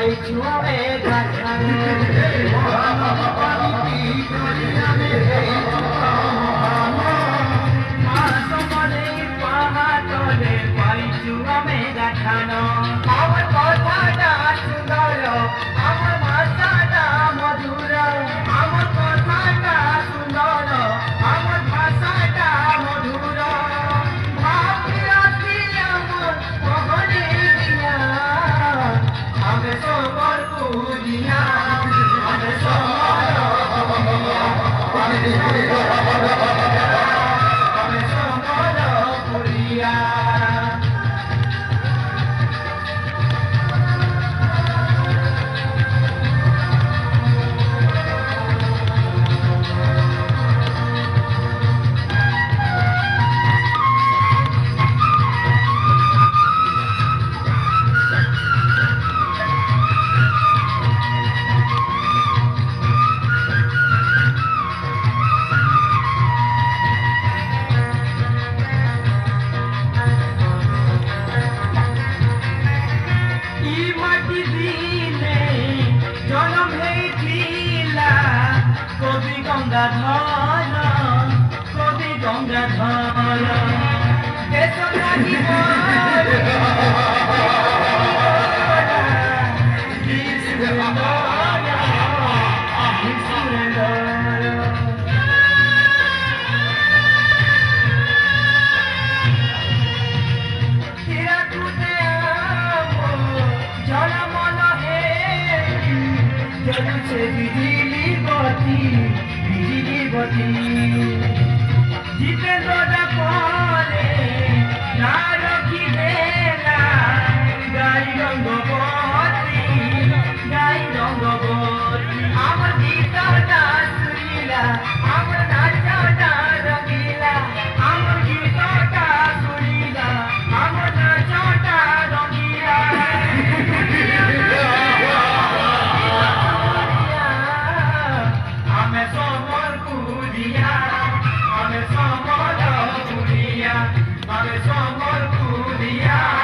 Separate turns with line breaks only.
পাইছু আমি গাছানো মাসমনে পাহাড়ে পাইছু আমি গাছানো আমার কথাটা সুন্দর আমার ভাষাটা মধুর আমার কথাটা সুন্দর আমার ভাষাটা মধুর ভাবি আমার মহনে দিয়া আমি সমর পুরিয়া আমি সমর পুরিয়া আমি সমর পুরিয়া কবি গঙ্গাধর কবি গঙ্গাধর দেশ লাগিব বিজলি বতি জিতেন্দ্র পরে না রখিলে না গাই রঙ্গবতী আমার গীতটা শুনিলা আমার নাচটা রঙিলা আমার গীতটা শুনিলা আমার নাচটা রঙিলা আমি সমর পুরিয়া আমি সমর পুরিয়া আমি সমর পুরিয়া